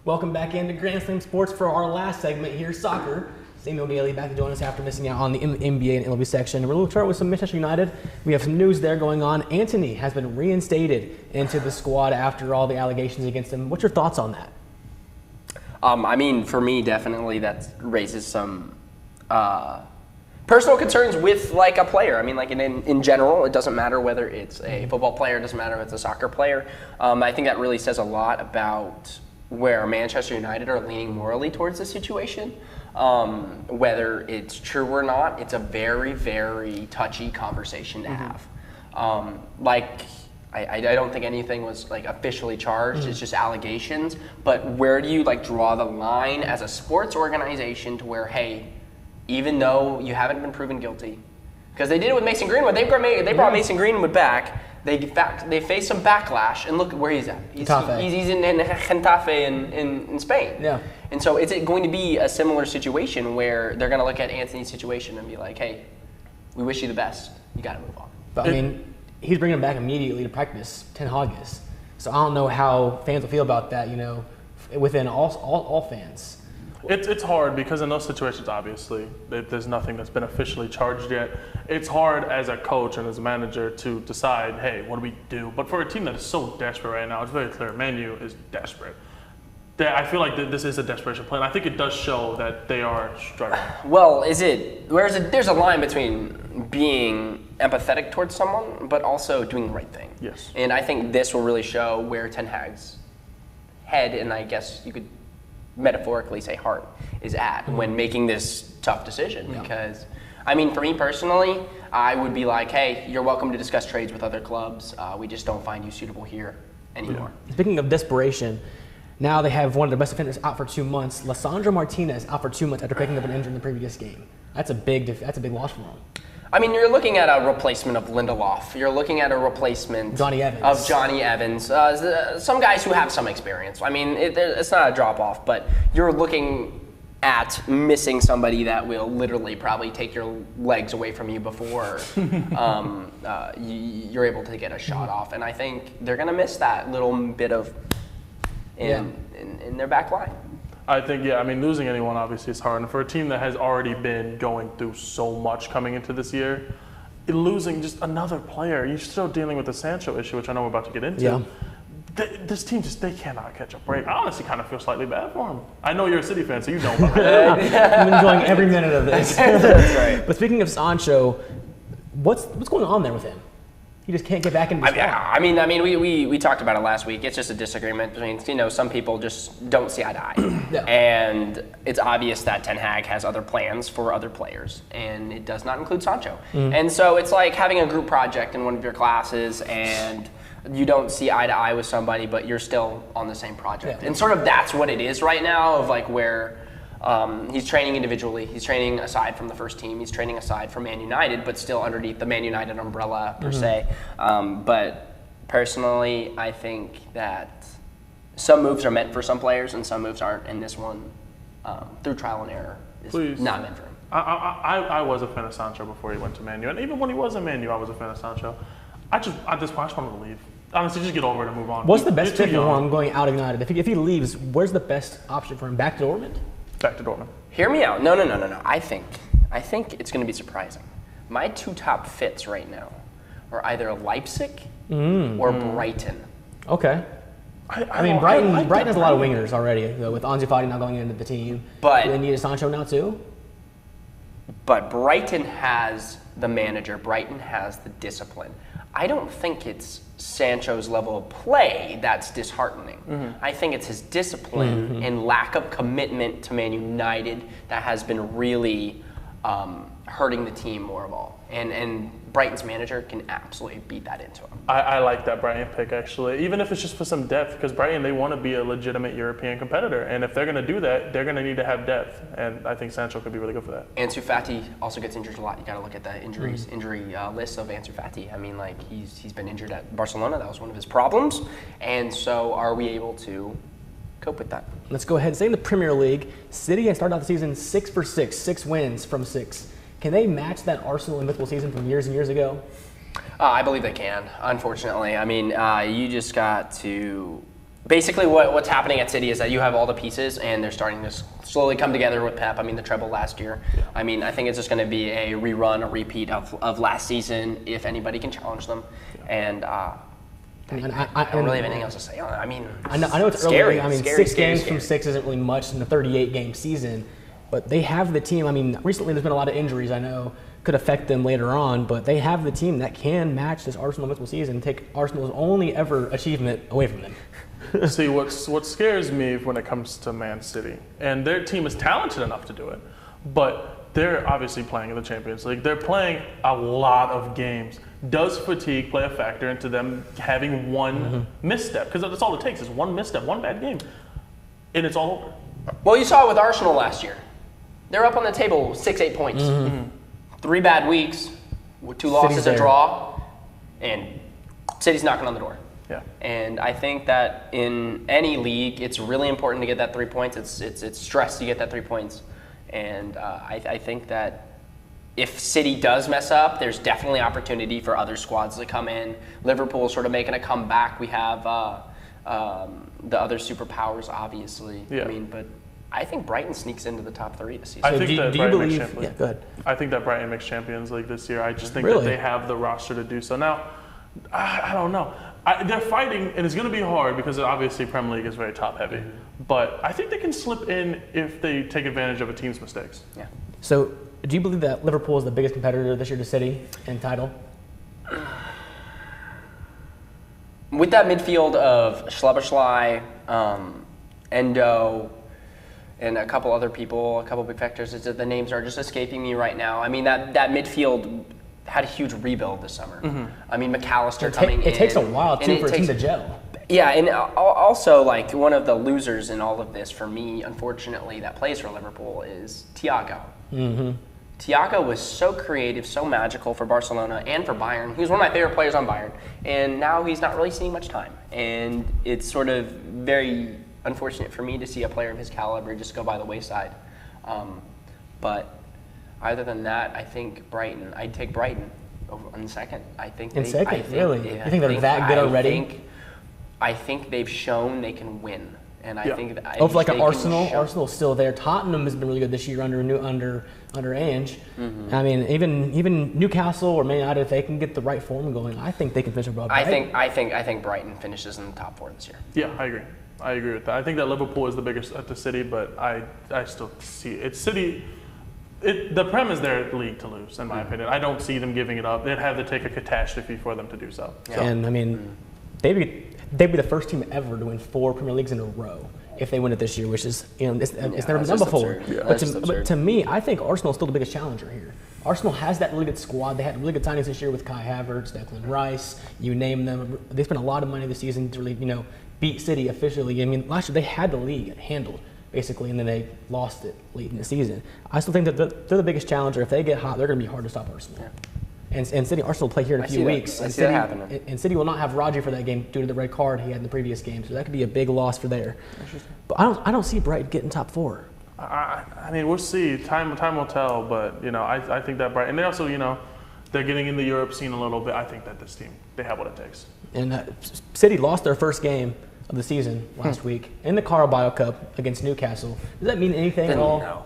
Welcome back into Grand Slam Sports for our last segment here, soccer. Samuel Gailey back to join us after missing out on the NBA and MLB section. We're going to start with some Manchester United. We have some news there going on. Antony has been reinstated into the squad after all the allegations against him. What's your thoughts on that? I mean, for me, definitely that raises some personal concerns with like a player. I mean, like in general, it doesn't matter whether it's a football player, it doesn't matter if it's a soccer player. I think that really says a lot about where Manchester United are leaning morally towards this situation. Whether it's true or not, it's a very, very touchy conversation to have. I don't think anything was like officially charged. It's just allegations. But where do you like draw the line as a sports organization to where, hey, even though you haven't been proven guilty, because they did it with Mason Greenwood. They brought Mason Greenwood back. They faced some backlash, and look where he's at. He's in Getafe in Spain. Yeah. And so is it going to be a similar situation where they're going to look at Antony's situation and be like, hey, we wish you the best. You got to move on. But I mean, he's bringing him back immediately to practice, Ten Hag is. So I don't know how fans will feel about that, you know, within all fans. It's hard because in those situations, obviously, there's nothing that's been officially charged yet. It's hard as a coach and as a manager to decide, hey, what do we do? But for a team that is so desperate right now, it's very clear. Man U is desperate. I feel like this is a desperation play. And I think it does show that they are struggling. Well, there's a line between being empathetic towards someone, but also doing the right thing. Yes. And I think this will really show where Ten Hag's head, and I guess you could metaphorically say heart, is at when making this tough decision. Yeah. Because, I mean, for me personally, I would be like, hey, you're welcome to discuss trades with other clubs. We just don't find you suitable here anymore. Yeah. Speaking of desperation, now they have one of their best defenders out for 2 months. Lisandro Martinez out for 2 months after picking up an injury in the previous game. That's a big loss for him. I mean, you're looking at a replacement of Lindelof. You're looking at a replacement of Johnny Evans. Some guys who have some experience. I mean, it's not a drop-off, but you're looking at missing somebody that will literally probably take your legs away from you before you're able to get a shot off. And I think they're going to miss that little bit of in their back line. I think, I mean, losing anyone obviously is hard. And for a team that has already been going through so much coming into this year, losing just another player, you're still dealing with the Sancho issue, which I know we're about to get into. Yeah. This team they cannot catch a break. I honestly kind of feel slightly bad for him. I know you're a City fan, so you know about that. I'm enjoying every minute of this. That's right. But speaking of Sancho, what's going on there with him? He just can't get back into the squad. I mean, we talked about it last week. It's just a disagreement between, some people just don't see eye to eye. Yeah. And it's obvious that Ten Hag has other plans for other players, and it does not include Sancho. And so it's like having a group project in one of your classes, and you don't see eye to eye with somebody, but you're still on the same project. Yeah. And sort of that's what it is right now, of like where he's training individually. He's training aside from the first team. He's training aside from Man United, but still underneath the Man United umbrella per se. But personally, I think that some moves are meant for some players and some moves aren't. And this one, through trial and error, is not meant for him. I was a fan of Sancho before he went to Man U. And even when he was in Man U, I was a fan of Sancho. I just wanted to leave. Honestly, just get over it and move on. What's the best fit for him going out of United? If he leaves, where's the best option for him? Back to Dortmund? Back to Dortmund. Hear me out. No. I think it's going to be surprising. My two top fits right now are either Leipzig or Brighton. Okay. I mean, Brighton has a lot of wingers already, though, with Ansu Fati now going into the team. But do they need a Sancho now too? But Brighton has the manager. Brighton has the discipline. I don't think it's Sancho's level of play that's disheartening. I think it's his discipline and lack of commitment to Man United that has been really hurting the team more of all. And Brighton's manager can absolutely beat that into him. I like that Brighton pick, actually, even if it's just for some depth, because Brighton, they want to be a legitimate European competitor. And if they're going to do that, they're going to need to have depth. And I think Sancho could be really good for that. Ansu Fati also gets injured a lot. You got to look at the injury list of Ansu Fati. I mean, like, he's been injured at Barcelona. That was one of his problems. And so are we able to cope with that? Let's go ahead and say in the Premier League, City has started out the season 6 for 6, 6 wins from 6. Can they match that Arsenal invincible season from years and years ago? I believe they can, unfortunately. I mean, you just got to basically what's happening at City is that you have all the pieces and they're starting to slowly come together with Pep. I mean, the treble last year. Yeah. I mean, I think it's just going to be a rerun, a repeat of last season if anybody can challenge them. Yeah. And I don't really have anything else to say on it. I mean, I know it's scary. Early. I mean, scary, 6 games from 6 isn't really much in a 38-game season, but they have the team. I mean, recently there's been a lot of injuries, I know, could affect them later on, but they have the team that can match this Arsenal Invincible season and take Arsenal's only ever achievement away from them. See, what scares me when it comes to Man City, and their team is talented enough to do it, but they're obviously playing in the Champions League. They're playing a lot of games. Does fatigue play a factor into them having one misstep? Because that's all it takes is one misstep, one bad game, and it's all over. Well, you saw it with Arsenal last year. They're up on the table 6-8 points. 3 bad weeks, 2 losses, a draw, and City's knocking on the door. Yeah. And I think that in any league, it's really important to get that 3 points. It's stress to get that 3 points. And I think that if City does mess up, there's definitely opportunity for other squads to come in. Liverpool sort of making a comeback. We have the other superpowers, obviously. Yeah. I mean, but I think Brighton sneaks into the top 3 this season. I think that Brighton makes Champions League. Yeah, go ahead. I think that Brighton makes Champions League this year. I just think Really? that they have the roster to do so. Now, I don't know. They're fighting, and it's going to be hard because obviously Premier League is very top-heavy. But I think they can slip in if they take advantage of a team's mistakes. Yeah. So, do you believe that Liverpool is the biggest competitor this year to City in title? With that midfield of Schleberschlei, Endo, and a couple other people, a couple big factors, the names are just escaping me right now. I mean, that midfield had a huge rebuild this summer. I mean, McAllister coming in. It takes a while, too, for a team to gel. Yeah, and also, like, one of the losers in all of this for me, unfortunately, that plays for Liverpool is Thiago. Thiago was so creative, so magical for Barcelona and for Bayern. He was one of my favorite players on Bayern, and now he's not really seeing much time. And it's sort of very unfortunate for me to see a player of his caliber just go by the wayside. But other than that, I think Brighton. I'd take Brighton in second. I think really? Yeah, you think they're that good already? I think they've shown they can win, and I think that. Like an Arsenal. Arsenal's still there. Tottenham has been really good this year under Ange. I mean, even Newcastle or Man United, if they can get the right form going, I think they can finish above Brighton. I think Brighton finishes in the top 4 this year. Yeah, I agree. I agree with that. I think that Liverpool is the biggest at the City, but I still see it. It's City. The Prem is their league to lose, in my opinion. I don't see them giving it up. They'd have to take a catastrophe for them to do so. Yeah. And I mean, they'd be the first team ever to win 4 Premier Leagues in a row if they win it this year, which is it's never been done before. Yeah. But to me, I think Arsenal is still the biggest challenger here. Arsenal has that really good squad. They had really good signings this year with Kai Havertz, Declan Rice, you name them. They spent a lot of money this season to really beat City officially. I mean, last year they had the league handled, basically, and then they lost it late in the season. I still think that they're the biggest challenger. If they get hot, they're going to be hard to stop Arsenal. Yeah. And City Arsenal play here in a few weeks. I see that happening. And City will not have Rodri for that game due to the red card he had in the previous game, so that could be a big loss for there. But I don't see Brighton getting top 4. I mean, we'll see. Time will tell. But I think that Brighton. And they also they're getting in the Europe scene a little bit. I think that this team, they have what it takes. And City lost their first game of the season last week in the Carabao Cup against Newcastle. Does that mean anything at all? No.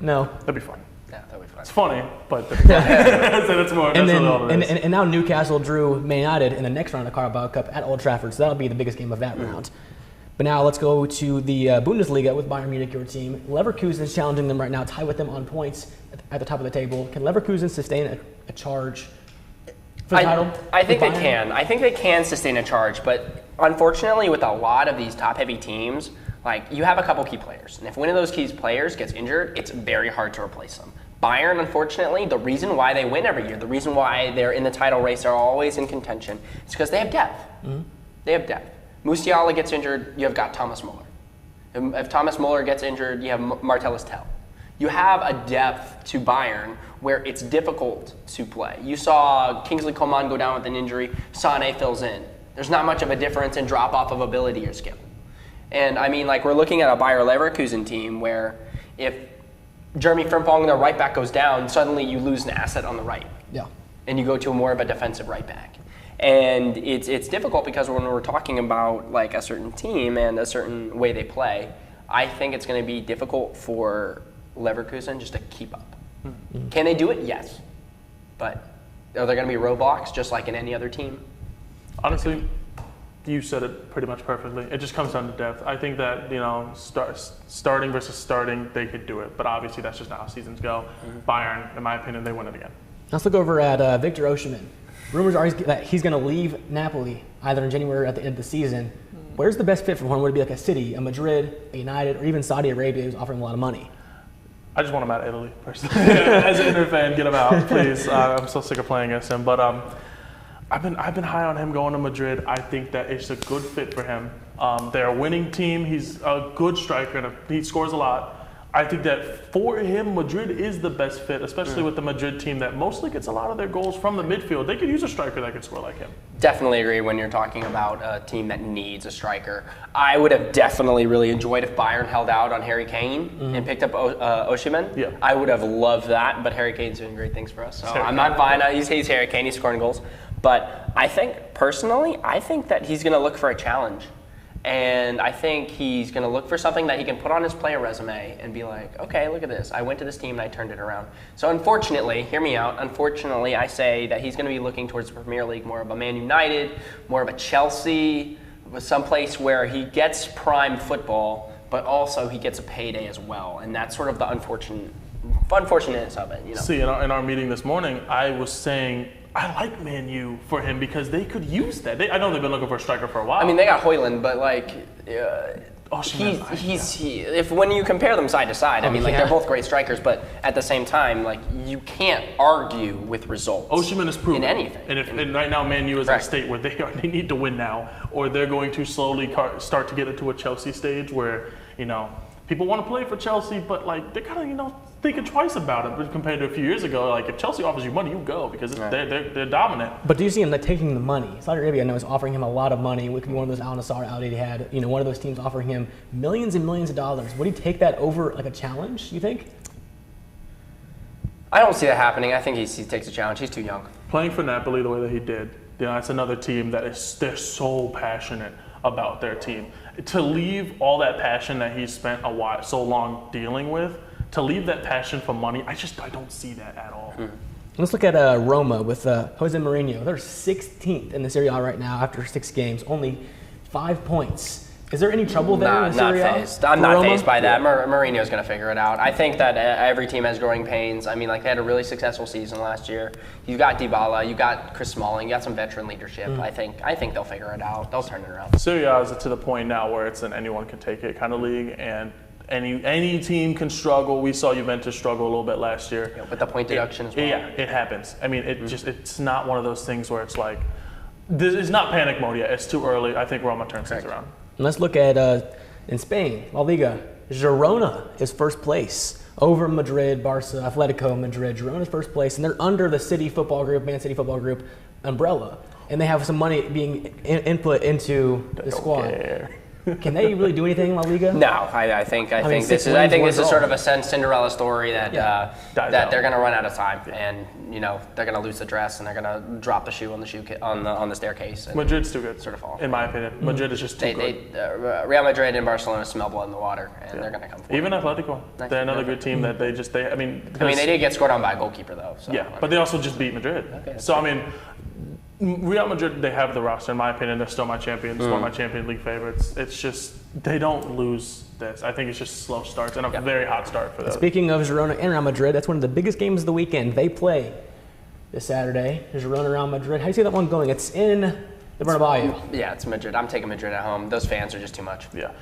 No. That'd be fun. Yeah, that'd be fun. It's funny, but so that's more. And now Newcastle drew Man United in the next round of the Carabao Cup at Old Trafford, so that'll be the biggest game of that round. But now let's go to the Bundesliga with Bayern Munich, your team. Leverkusen is challenging them right now, tied with them on points at the top of the table. Can Leverkusen sustain a charge for the title? I think they can. I think they can sustain a charge, but unfortunately, with a lot of these top-heavy teams, like, you have a couple key players, and if one of those key players gets injured, it's very hard to replace them. Bayern, unfortunately, the reason why they win every year, the reason why they're in the title race, they're always in contention, is because they have depth. They have depth. Musiala gets injured, you have got Thomas Muller. If Thomas Muller gets injured, you have Martellus Tell. You have a depth to Bayern where it's difficult to play. You saw Kingsley Coman go down with an injury, Sané fills in. There's not much of a difference in drop-off of ability or skill. And I mean, like, we're looking at a Bayer Leverkusen team where if Jeremy Frimpong, their right back, goes down, suddenly you lose an asset on the right. Yeah. And you go to more of a defensive right back. And it's difficult because when we're talking about like a certain team and a certain way they play, I think it's going to be difficult for Leverkusen just to keep up. Mm-hmm. Can they do it? Yes. But are there going to be roadblocks just like in any other team? Honestly, you said it pretty much perfectly. It just comes down to depth. I think that, starting versus starting, they could do it. But obviously, that's just not how seasons go. Mm-hmm. Bayern, in my opinion, they win it again. Let's look over at Victor Osimhen. Rumors are that he's going to leave Napoli either in January or at the end of the season. Where's the best fit for him? Would it be like a City, a Madrid, a United, or even Saudi Arabia who's offering a lot of money? I just want him out of Italy, personally. As an Inter fan, get him out, please. I'm so sick of playing against him. But I've been high on him going to Madrid. I think that it's a good fit for him. They're a winning team. He's a good striker, and he scores a lot. I think that for him, Madrid is the best fit, especially with the Madrid team that mostly gets a lot of their goals from the midfield. They could use a striker that could score like him. Definitely agree when you're talking about a team that needs a striker. I would have definitely really enjoyed if Bayern held out on Harry Kane and picked up Osimhen. Yeah. I would have loved that, but Harry Kane's doing great things for us. So I'm not buying it. He's Harry Kane. He's scoring goals. But I think, personally, that he's going to look for a challenge. And I think he's going to look for something that he can put on his player resume and be like, okay, look at this. I went to this team and I turned it around. So unfortunately, hear me out, unfortunately I say that he's going to be looking towards the Premier League, more of a Man United, more of a Chelsea, someplace where he gets prime football, but also he gets a payday as well. And that's sort of the unfortunateness of it. See, in our meeting this morning, I was saying, I like Man U for him because they could use that. I know they've been looking for a striker for a while. I mean, they got Højlund, but like, when you compare them side to side, I mean, like they're both great strikers, but at the same time, like you can't argue with results. Osimhen is proven in anything. And right now, Man U is in a state where they need to win now, or they're going to slowly start to get into a Chelsea stage where people want to play for Chelsea, but like they're kind of thinking twice about it. But compared to a few years ago, like if Chelsea offers you money, you go because they're dominant. But do you see him taking the money? Saudi Arabia, I know, is offering him a lot of money. It could be one of those Al Nassr, Al Ittihad, one of those teams offering him millions and millions of dollars. Would he take that over like a challenge? You think? I don't see that happening. I think he takes a challenge. He's too young. Playing for Napoli the way that he did, that's another team they're so passionate about their team. To leave all that passion that he's spent so long dealing with, to leave that passion for money, I don't see that at all. Let's look at Roma with Jose Mourinho. They're 16th in the Serie A right now after 6 games, only 5 points. Is there any trouble there in Serie A? I'm not fazed by that. Mourinho's going to figure it out. I think that every team has growing pains. I mean, like they had a really successful season last year. You got Dybala, you got Chris Smalling, you got some veteran leadership. I think they'll figure it out. They'll turn it around. Serie A is to the point now where it's an anyone can take it kind of league, and any team can struggle. We saw Juventus struggle a little bit last year. Yeah, with the point deduction as well. Yeah, it happens. I mean, it's not one of those things where it's like, it's not panic mode yet. It's too early. I think Roma turns things around. And let's look at in Spain, La Liga. Girona is first place over Madrid, Barca, Atletico Madrid. Girona's first place, and they're under the City Football Group, Man City Football Group umbrella, and they have some money being input into the squad. Can they really do anything in La Liga? No, I think this is sort of a Cinderella story that they're going to run out of time, and they're going to lose the dress and they're going to drop the shoe on the staircase. And Madrid's too good, sort of fall. In my opinion, Madrid is just too good. Real Madrid and Barcelona smell blood in the water, and they're going to come forward. Even Atletico, they're another good team that they did get scored on by a goalkeeper though. So, but they also just beat Madrid. Okay, so I mean. Real Madrid, they have the roster. In my opinion, they're still my champions. One of my Champions League favorites. It's just, they don't lose this. I think it's just slow starts and a very hot start for them. Speaking of Girona and Real Madrid, that's one of the biggest games of the weekend. They play this Saturday. Girona, Real Madrid. How do you see that one going? It's in the Bernabeu. Yeah, it's Madrid. I'm taking Madrid at home. Those fans are just too much. Yeah.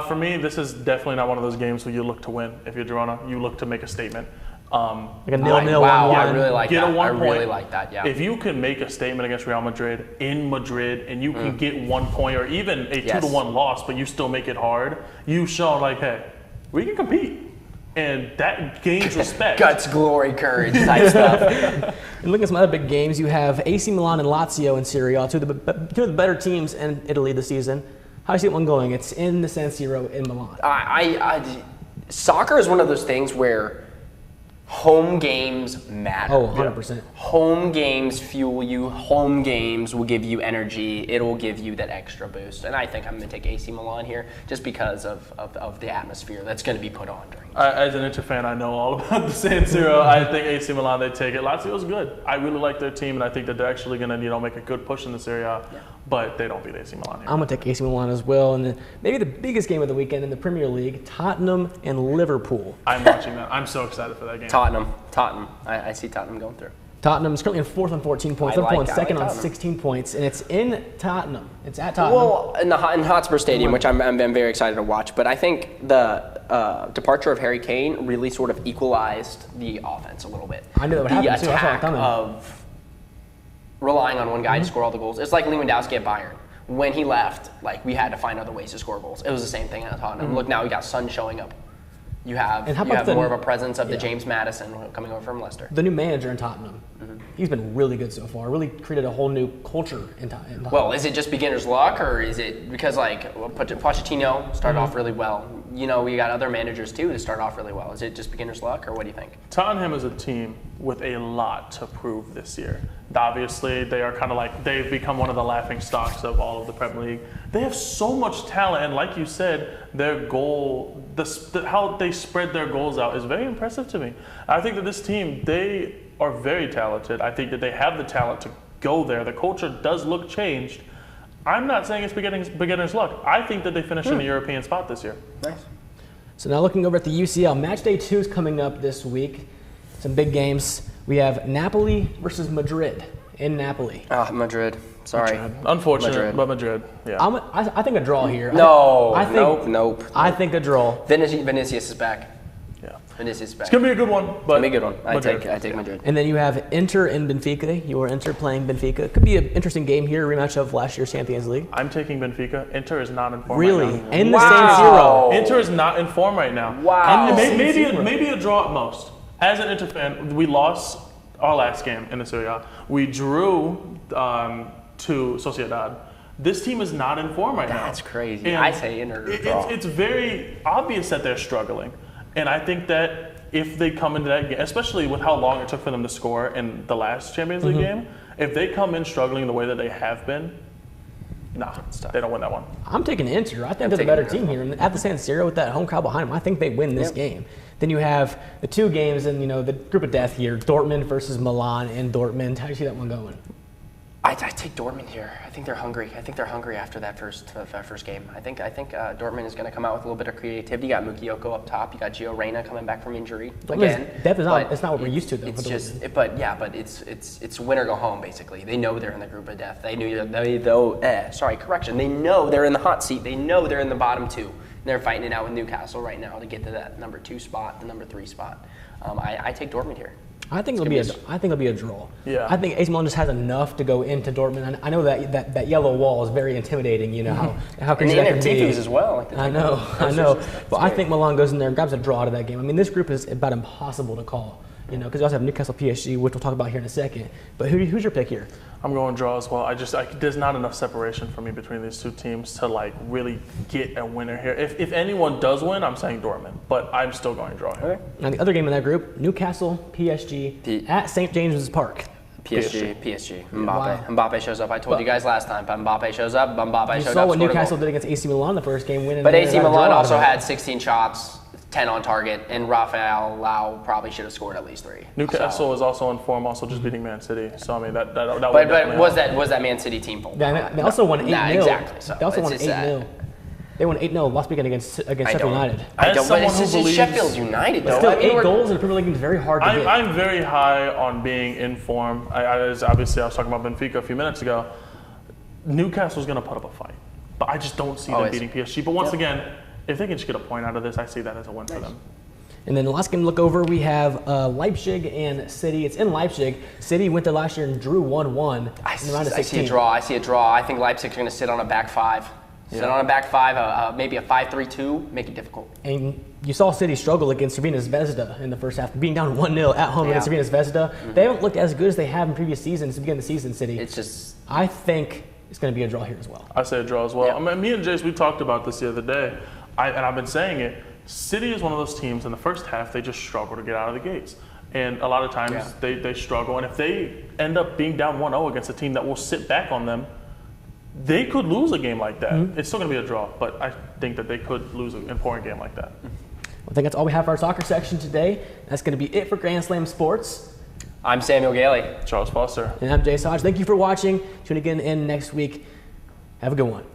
For me, this is definitely not one of those games where you look to win. If you're Girona, you look to make a statement. Like a 0-0, wow, 1-1. I really like that. I really like that, yeah. If you can make a statement against Real Madrid in Madrid and you can get 1 point or even a 2-1 loss, but you still make it hard, you show like, hey, we can compete. And that gains respect. Guts, glory, courage type stuff. And looking at some other big games, you have AC Milan and Lazio in Serie A, two of the better teams in Italy this season. How do you see that one going? It's in the San Siro in Milan. Soccer is one of those things where Home games matter. Oh, 100%. Home games fuel you. Home games will give you energy. It'll give you that extra boost. And I think I'm going to take AC Milan here just because of the atmosphere that's going to be put on during this. As an Inter fan, I know all about the San Siro. I think AC Milan, they take it. Lazio's good. I really like their team, and I think that they're actually going to make a good push in the Serie A. Yeah. But they don't beat AC Milan here. I'm going to take AC Milan as well. And then maybe the biggest game of the weekend in the Premier League, Tottenham and Liverpool. I'm watching that. I'm so excited for that game. Tottenham. I see Tottenham going through. Tottenham is currently in 4th on 14 points. Liverpool in second on 16 points, and it's in Tottenham. It's at Tottenham. Well, in Hotspur Stadium, which I'm very excited to watch. But I think the departure of Harry Kane really sort of equalized the offense a little bit. I knew that would happen too. The attack of relying on one guy to score all the goals. It's like Lewandowski at Bayern. When he left, we had to find other ways to score goals. It was the same thing at Tottenham. Look, now we got Son showing up. You have more of a presence of the James Madison coming over from Leicester. The new manager in Tottenham, he's been really good so far. Really created a whole new culture in Tottenham. Well, is it just beginner's luck, or is it because Pochettino started off really well? We got other managers too to start off really well. Is it just beginner's luck, or what do you think? Tottenham is a team with a lot to prove this year. Obviously, they are kind of they've become one of the laughing stocks of all of the Premier League. They have so much talent, and like you said, their goal, how they spread their goals out is very impressive to me. I think that this team, they are very talented. I think that they have the talent to go there. The culture does look changed. I'm not saying it's beginner's luck. I think that they finish in the European spot this year. Nice. So now looking over at the UCL, match day 2 is coming up this week. Some big games. We have Napoli versus Madrid in Napoli. Madrid. Sorry. Unfortunate, but Madrid. Yeah. I think a draw here. Nope. I think a draw. Vinicius is back. Yeah. Vinicius is back. It's gonna be a good one. But it's gonna be a good one. I take Madrid. And then you have Inter and Benfica. You are Inter playing Benfica. Could be an interesting game here, rematch of last year's Champions League. I'm taking Benfica. Inter is not in form really? right now. In the San Siro. Inter is not in form right now. Wow. And maybe a draw at most. As an Inter fan, we lost our last game in the Serie A. We drew to Sociedad. This team is not in form right now. That's crazy. And I say Inter to draw. It's very obvious that they're struggling. And I think that if they come into that game, especially with how long it took for them to score in the last Champions League game, if they come in struggling the way that they have been, they don't win that one. I'm taking Inter. I think they're the better team here. And at the San Siro with that home crowd behind them, I think they win this game. Then you have the 2 games and the group of death here, Dortmund versus Milan and Dortmund. How do you see that one going? I take Dortmund here. I think they're hungry. I think they're hungry after that first game. I think Dortmund is going to come out with a little bit of creativity. You got Mukayoko up top. You got Gio Reyna coming back from injury again. Depth is not what we're used to though. It's win or go home basically. They know they're in the group of death. They know They know they're in the hot seat. They know they're in the bottom 2. They're fighting it out with Newcastle right now to get to that number 2 spot, the number 3 spot. I take Dortmund here. I think it'll be a draw. Yeah. I think AC Milan just has enough to go into Dortmund. I know that yellow wall is very intimidating. How crazy that can be. And as well. I know. But I think Milan goes in there and grabs a draw to that game. I mean, this group is about impossible to call. Because you also have Newcastle, PSG, which we'll talk about here in a second. But who's your pick here? I'm going draw as well. There's not enough separation for me between these 2 teams to really get a winner here. If anyone does win, I'm saying Dortmund, but I'm still going draw here. Okay. Now the other game in that group, Newcastle, PSG at St. James's Park. PSG. Mbappe. Wow. Mbappe shows up. I told you guys last time. Mbappe shows up. Mbappe showed up. You saw what Newcastle did against AC Milan the first game, winning. But AC Milan also had 16 shots. 10 on target, and Rafael Lau probably should have scored at least 3. Newcastle is also in form, also just beating Man City. So I mean that. But was that Man City team full? Yeah, they also won 8-0. Exactly. So they also won 8-0. They won 8-0 last weekend against Sheffield United. I don't. But it's Sheffield United though. Still, 8 goals in the Premier League is very hard to get. I'm very high on being in form. Obviously, I was talking about Benfica a few minutes ago. Newcastle's going to put up a fight, but I just don't see them beating PSG. But once again, if they can just get a point out of this, I see that as a win for them. And then the last game to look over, we have Leipzig and City. It's in Leipzig. City went there last year and drew 1-1 in the round of 16. I see a draw. I think Leipzig's going to sit on a back 5. Sit on a back 5, maybe a 5-3-2, make it difficult. And you saw City struggle against Cervena Zvezda in the first half, being down 1-0 at home against Cervena Zvezda. They haven't looked as good as they have in previous seasons to begin the season, City. I think it's going to be a draw here as well. I say a draw as well. Yeah. I mean, me and Jace, we talked about this the other day, and I've been saying it. City is one of those teams in the first half, they just struggle to get out of the gates. And a lot of times they struggle. And if they end up being down 1-0 against a team that will sit back on them, they could lose a game like that. It's still going to be a draw, but I think that they could lose an important game like that. I think that's all we have for our soccer section today. That's going to be it for Grand Slam Sports. I'm Samuel Gailey. Charles Foster. And I'm Jace Hodge. Thank you for watching. Tune again in next week. Have a good one.